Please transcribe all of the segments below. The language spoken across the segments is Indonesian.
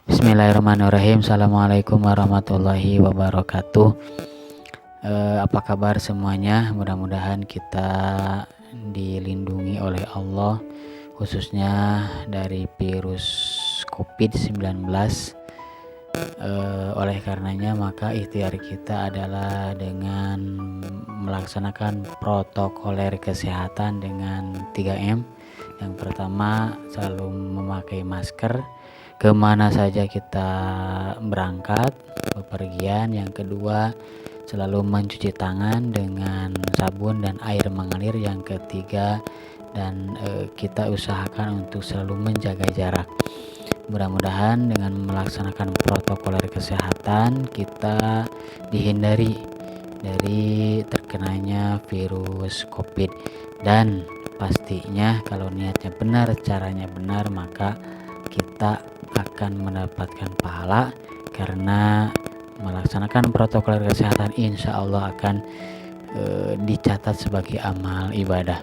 Bismillahirrahmanirrahim. Assalamualaikum warahmatullahi wabarakatuh. Apa kabar semuanya? Mudah-mudahan kita dilindungi oleh Allah, khususnya dari virus COVID-19. Oleh karenanya maka ikhtiar kita adalah dengan melaksanakan protokoler kesehatan dengan 3M. Yang pertama, selalu memakai masker kemana saja kita berangkat bepergian. Yang kedua, selalu mencuci tangan dengan sabun dan air mengalir. Yang ketiga, dan kita usahakan untuk selalu menjaga jarak. Mudah-mudahan dengan melaksanakan protokoler kesehatan kita dihindari dari terkenanya virus COVID. Dan pastinya kalau niatnya benar, caranya benar, maka kita akan mendapatkan pahala, karena melaksanakan protokol kesehatan insya Allah akan dicatat sebagai amal ibadah.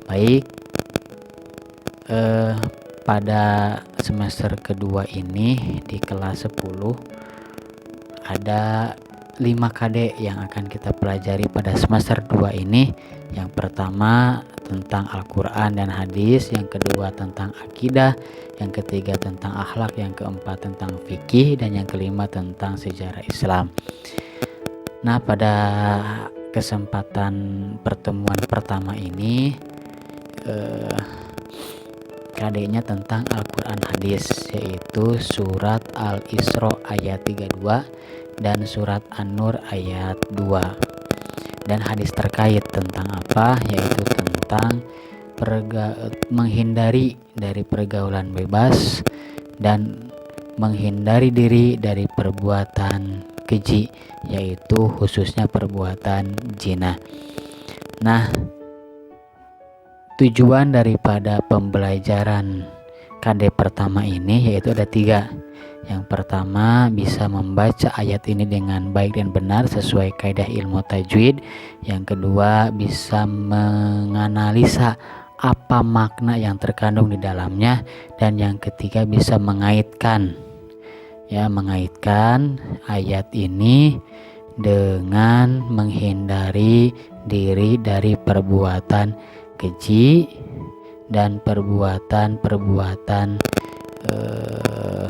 Baik, pada semester kedua ini di kelas 10 ada 5 KD yang akan kita pelajari pada semester 2 ini. Yang pertama tentang Al-Quran dan hadis, yang kedua tentang akidah, yang ketiga tentang akhlak, yang keempat tentang fikih, dan yang kelima tentang sejarah Islam. Nah, pada kesempatan pertemuan pertama ini KD-nya tentang Al-Quran hadis, yaitu surat Al-Isra ayat 32 dan surat An-Nur ayat 2. Dan hadis terkait tentang apa? Yaitu tentang menghindari dari pergaulan bebas dan menghindari diri dari perbuatan keji, yaitu khususnya perbuatan zina. Nah, tujuan daripada pembelajaran KD pertama ini yaitu ada 3. Yang pertama, bisa membaca ayat ini dengan baik dan benar sesuai kaidah ilmu tajwid. Yang kedua, bisa menganalisa apa makna yang terkandung di dalamnya. Dan yang ketiga, bisa mengaitkan ayat ini dengan menghindari diri dari perbuatan keji dan perbuatan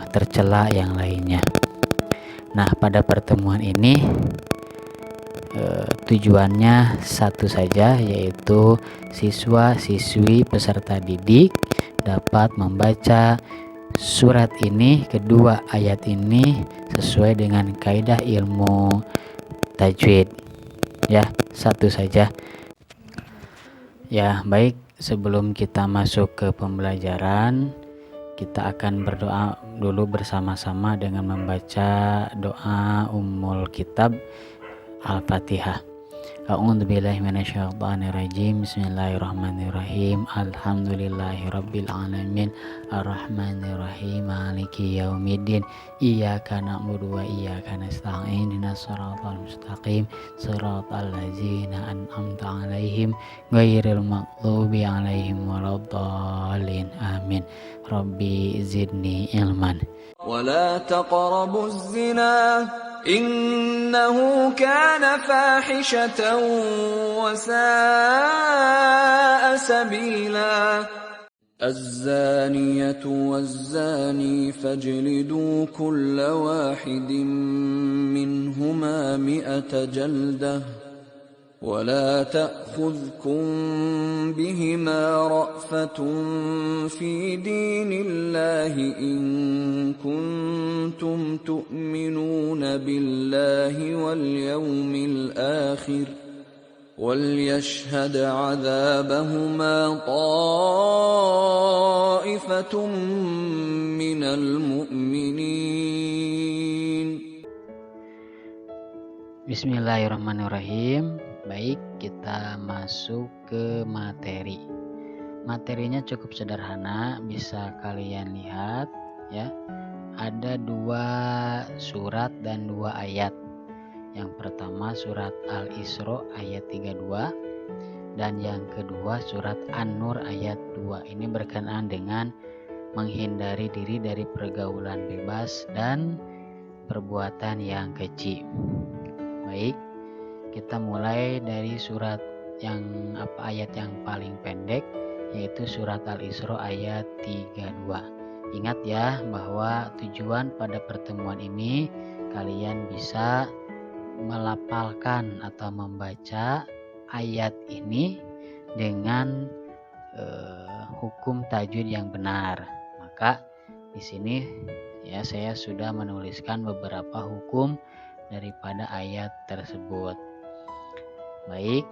tercela yang lainnya. Nah, pada pertemuan ini tujuannya satu saja, yaitu siswa-siswi peserta didik dapat membaca surat ini, kedua ayat ini sesuai dengan kaidah ilmu tajwid. Ya, satu saja. Ya, baik, sebelum kita masuk ke pembelajaran, kita akan berdoa dulu bersama-sama dengan membaca doa Ummul Kitab Al-Fatihah. A'udzubillahi minasyaitonirrajim. Bismillahirrahmanirrahim. Alhamdulillahirabbil alamin. Arrahmanirrahim. Maliki yaumiddin. Iyyaka na'budu wa iyyaka nasta'in. Ihdinas siratal mustaqim. Siratal ladzina an'amta 'alaihim ghairil maghdubi 'alaihim waladdallin. Amin. Rabbi zidni ilman. ولا تقربوا الزنا إنه كان فاحشة وساء سبيلا الزانية والزاني فاجلدوا كل واحد منهما 100 جلدة ولا تأخذكم بهما رأفة في دين الله إن كنتم تؤمنون بالله واليوم الآخر وليشهد عذابهما طائفة من المؤمنين. Bismillahirrahmanirrahim. Baik, kita masuk ke materi. Materinya cukup sederhana, bisa kalian lihat ya. Ada 2 surat dan 2 ayat. Yang pertama surat Al-Isra ayat 32 dan yang kedua surat An-Nur ayat 2. Ini berkenaan dengan menghindari diri dari pergaulan bebas dan perbuatan yang keji. Baik, kita mulai dari surat ayat yang paling pendek, yaitu surat Al-Isra ayat 32. Ingat ya bahwa tujuan pada pertemuan ini kalian bisa melafalkan atau membaca ayat ini dengan hukum tajwid yang benar. Maka di sini ya saya sudah menuliskan beberapa hukum daripada ayat tersebut. Baik,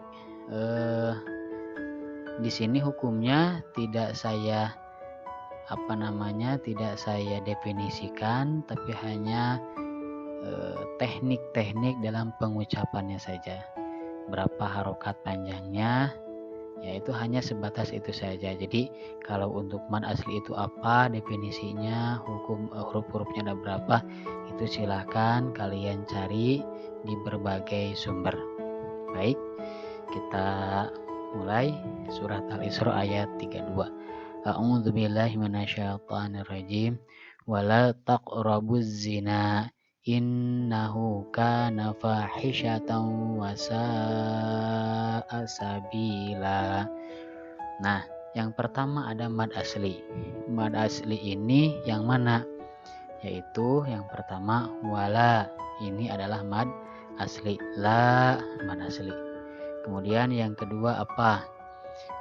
di sini hukumnya tidak saya definisikan, tapi hanya teknik-teknik dalam pengucapannya saja. Berapa harokat panjangnya, yaitu hanya sebatas itu saja. Jadi kalau untuk mad asli itu apa definisinya, hukum huruf-hurufnya ada berapa, itu silahkan kalian cari di berbagai sumber. Baik, kita mulai surat Al-Isra ayat 32. A'udzubillahi minasyaitonirrajim. Wala taqrabuz zina innahu kana fahishatan wa sa'a sabila. Nah, yang pertama ada mad asli. Mad asli ini yang mana? Yaitu yang pertama wala. Ini adalah mad asli. La mad asli. Kemudian yang kedua apa?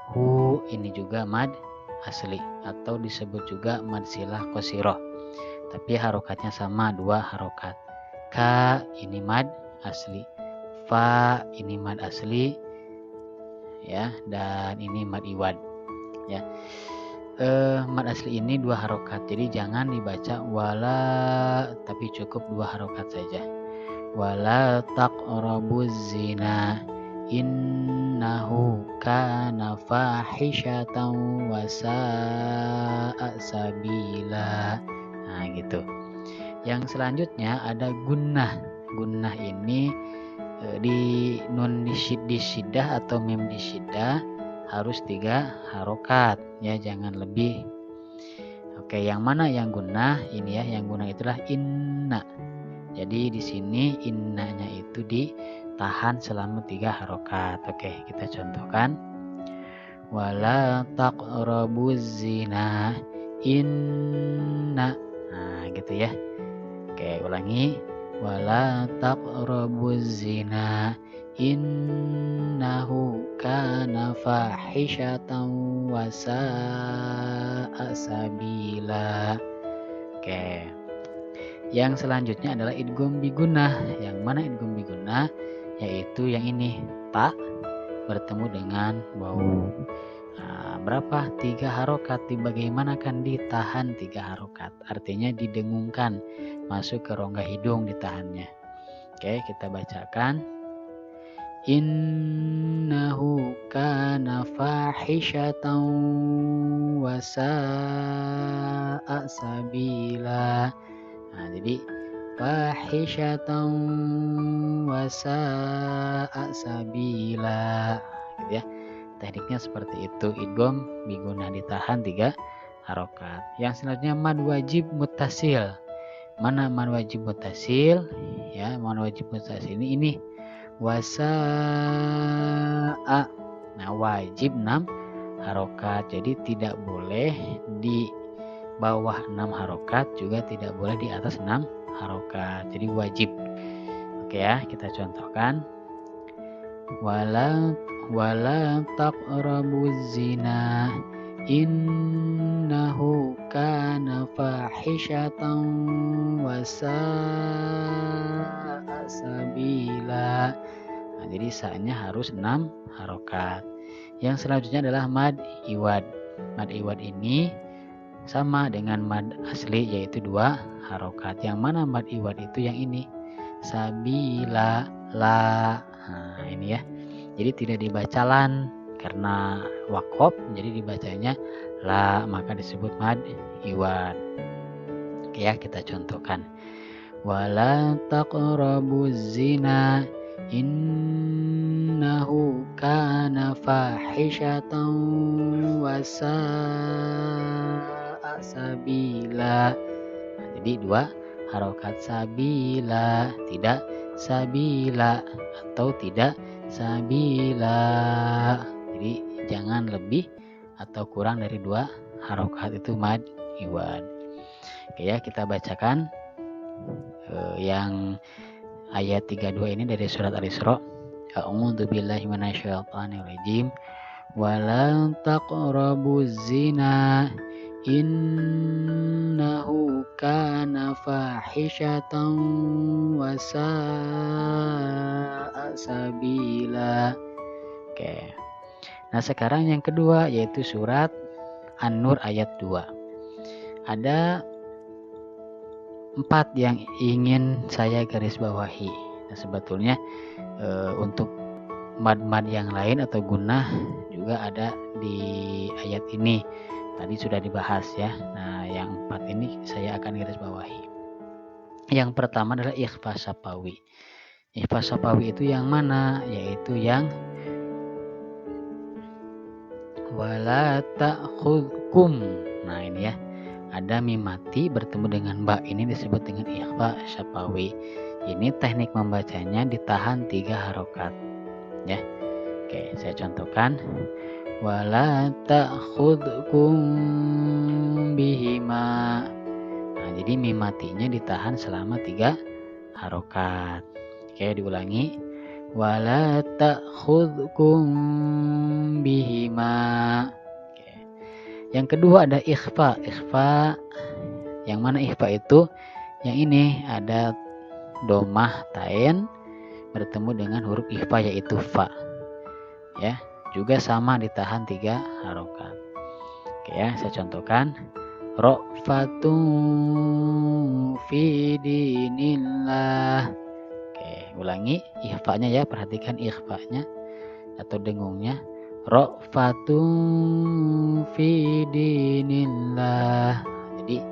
Hu, ini juga mad asli atau disebut juga mad silah qasirah. Tapi harokatnya sama, 2 harokat. Ka ini mad asli. Fa ini mad asli ya, dan ini mad iwad ya. Mad asli ini 2 harokat. Jadi jangan dibaca wala, tapi cukup 2 harokat saja. Wala taqrabuz zina innahu kana fahishatan wa sa'a sabila. Nah gitu. Yang selanjutnya ada gunnah. Gunnah ini di nun di syiddah atau mim di syiddah harus 3 harokat ya, jangan lebih. Oke, yang mana yang gunnah? Ini ya, yang gunnah itulah inna. Jadi di sini innanya itu ditahan selama 3 harokat. Oke, kita contohkan. Wala taqrabuz zina inna. Nah, gitu ya. Oke, ulangi. Wala taqrabuz zina innahu kana fahishatan wa sa'a sabila. Oke. Yang selanjutnya adalah idgham bigunnah. Yang mana idgham bigunnah? Yaitu yang ini, ta bertemu dengan wawu. Nah, berapa? 3 harokat. Bagaimanakan ditahan 3 harokat? Artinya didengungkan, masuk ke rongga hidung ditahannya. Oke, kita bacakan. Innahu kana fahishatan wa sa'a sabila. Nah, jadi fahishatan wa sa'a sabila gitu ya. Tekniknya seperti itu. Idgham bigunnah ditahan 3 harokat. Yang selanjutnya mad wajib muttasil. Mana mad wajib muttasil? Ya, mad wajib muttasil ini wasa'a. Nah, wajib 6 harokat. Jadi tidak boleh di bawah 6 harokat, juga tidak boleh di atas 6 harokat. Jadi wajib. Oke ya, kita contohkan. Wala taqrabuz zina innahu kana fahishatan wa sa'a sabila. Nah, jadi sa-nya harus 6 harokat. Yang selanjutnya adalah mad iwad. Mad iwad ini sama dengan mad asli, yaitu 2 harokat. Yang mana mad iwad itu? Yang ini, sabila, la. Nah, ini ya. Jadi tidak dibaca lan karena waqaf, jadi dibacanya la, maka disebut mad iwad. Oke ya, kita contohkan. Wala taqrabuz zina innahu kana fahishatan wa sa'a sabila. Nah, jadi 2 harokat sabila, tidak sabila atau tidak sabila. Jadi jangan lebih atau kurang dari 2 harokat, itu mad iwad. Oke ya, kita bacakan yang ayat 32 ini dari surat Al-Isra. A'udzu billahi minasyaitonir rajim. Wala taqrabuz zina innahu kana fahishatan wa sa'a sabila. Oke. Nah, sekarang yang kedua yaitu surat An-Nur ayat 2. Ada 4 yang ingin saya garis bawahi. Nah, sebetulnya untuk mad-mad yang lain atau gunnah juga ada di ayat ini. Tadi sudah dibahas ya. Nah, yang 4 ini saya akan garis bawahi. Yang pertama adalah ikhfa syafawi. Ikhfa syafawi itu yang mana? Yaitu yang wala ta'khudkum. Nah, ini ya. Ada mim mati bertemu dengan ba, ini disebut dengan ikhfa syafawi. Ini teknik membacanya ditahan 3 harokat ya. Oke, saya contohkan. Wala ta'khudkum bihima. Nah, jadi mim matinya ditahan selama 3 harokat. Oke, diulangi. Wala ta'khudkum bihima. Oke. Yang kedua ada ikhfa. Ikhfa yang mana ikhfa itu? Yang ini ada domah tain bertemu dengan huruf ikhfa yaitu fa. Ya, juga sama ditahan 3 harokat. Oke ya, saya contohkan. Ra'fatun fi dinillah. Oke, ulangi ikhfanya ya, perhatikan ikhfanya atau dengungnya. Ra'fatun fi dinillah. Jadi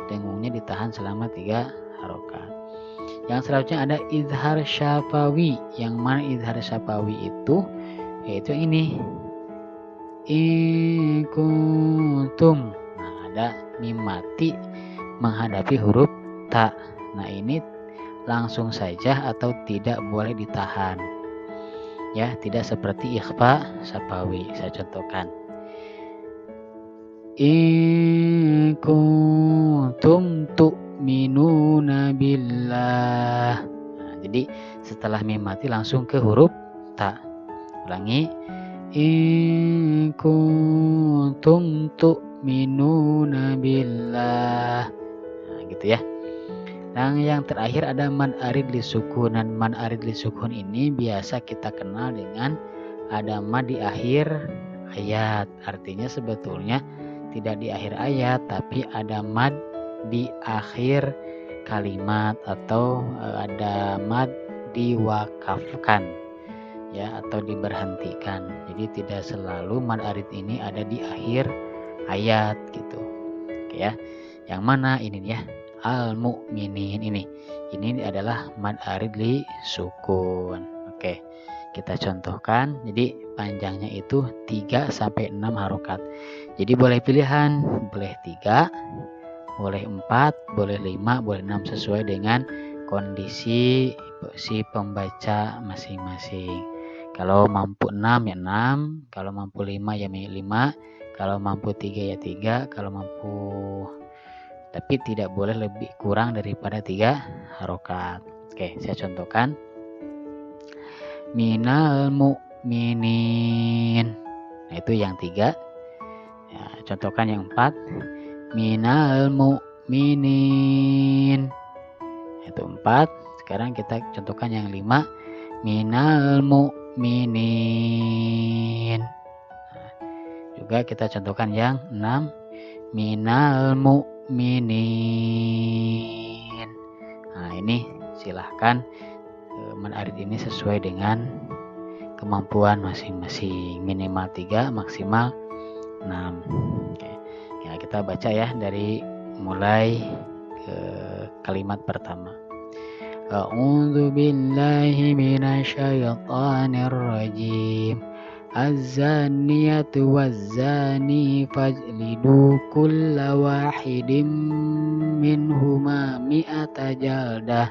dengungnya ditahan selama 3 harokat. Yang selanjutnya ada izhar syafawi. Yang mana izhar syafawi itu? Yaitu ini. Ikuntum. Nah, ada mim mati menghadapi huruf ta. Nah, ini langsung saja atau tidak boleh ditahan. Ya, tidak seperti ikhfa syafawi. Saya contohkan. Ikuntum tu'minuna billah. Nah, jadi setelah mim mati langsung ke huruf ta. Ulangi. In kuntum tu'minuna billah. Nah, gitu ya. Yang terakhir ada mad arid li sukun. Dan mad arid li sukun ini biasa kita kenal dengan ada mad di akhir ayat. Artinya sebetulnya tidak di akhir ayat, tapi ada mad di akhir kalimat atau ada mad diwakafkan ya, atau diberhentikan. Jadi tidak selalu mad arid ini ada di akhir ayat gitu. Oke ya. Yang mana ini ya? Al mu'minin ini. Ini adalah mad arid li sukun. Oke. Kita contohkan. Jadi panjangnya itu 3 sampai 6 harokat. Jadi boleh pilihan, boleh 3, boleh 4, boleh 5, boleh 6 sesuai dengan kondisi si pembaca masing-masing. Kalau mampu 6 ya 6, kalau mampu 5 ya 5, kalau mampu 3 ya 3, kalau mampu, tapi tidak boleh lebih kurang daripada 3 harokat. Oke, saya contohkan. Minal mu'minin. Nah, itu yang 3. Ya, contohkan yang 4. Minal mu'minin. Itu 4. Sekarang kita contohkan yang 5. Minal mu'minin. Nah, juga kita contohkan yang 6. Minal mu'minin. Nah, ini silahkan mad arid ini sesuai dengan kemampuan masing-masing. Minimal 3, maksimal 6. Oke. Ya, kita baca ya dari mulai kalimat pertama. A'udzu billahi minasyaitonir rajim. Az-zaniyatu waz-zani fajlidu kulla wahidin minhuma mi'ata jaldah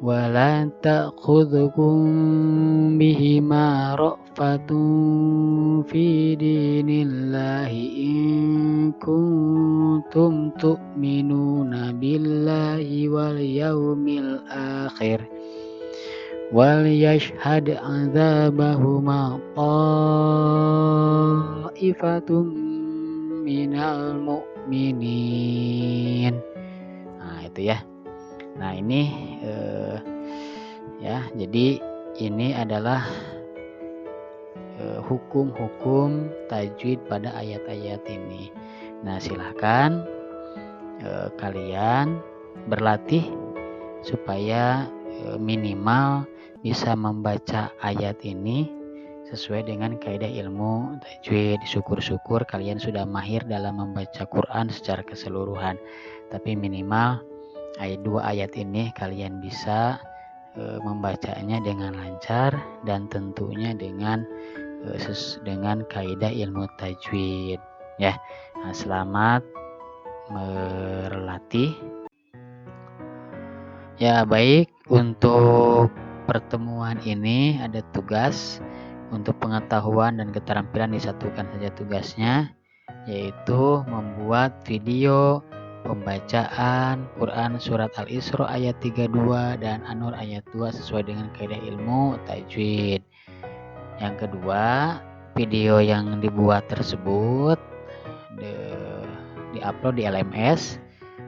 wa la ta'khudhukum bihima ra'fatun fi dinillahi in kuntum tu'minuna billahi wal yawmil akhir wal yashhad 'adzabahuma ta'ifatum minal mu'minin. Nah itu ya. Nah ini ya, jadi ini adalah hukum-hukum tajwid pada ayat-ayat ini. Nah silahkan kalian berlatih supaya minimal bisa membaca ayat ini sesuai dengan kaidah ilmu tajwid. Syukur-syukur kalian sudah mahir dalam membaca Quran secara keseluruhan, tapi minimal dua ayat ini kalian bisa membacanya dengan lancar dan tentunya dengan kaidah ilmu tajwid ya. Nah, selamat berlatih. Ya baik, untuk pertemuan ini ada tugas untuk pengetahuan dan keterampilan, disatukan saja tugasnya, yaitu membuat video pembacaan Quran surat Al-Isra ayat 32 dan An-Nur ayat 2 sesuai dengan kaidah ilmu tajwid. Yang kedua, video yang dibuat tersebut di-upload di LMS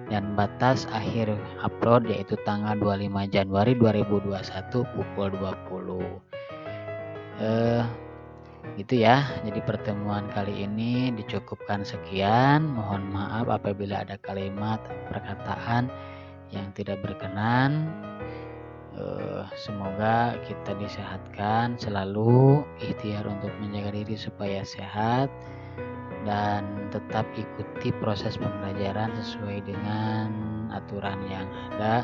dan batas akhir upload yaitu tanggal 25 Januari 2021 pukul 20. Gitu ya. Jadi pertemuan kali ini dicukupkan sekian. Mohon maaf apabila ada kalimat perkataan yang tidak berkenan. Semoga kita disehatkan selalu, ikhtiar untuk menjaga diri supaya sehat dan tetap ikuti proses pembelajaran sesuai dengan aturan yang ada.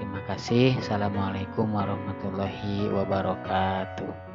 Terima kasih. Assalamualaikum warahmatullahi wabarakatuh.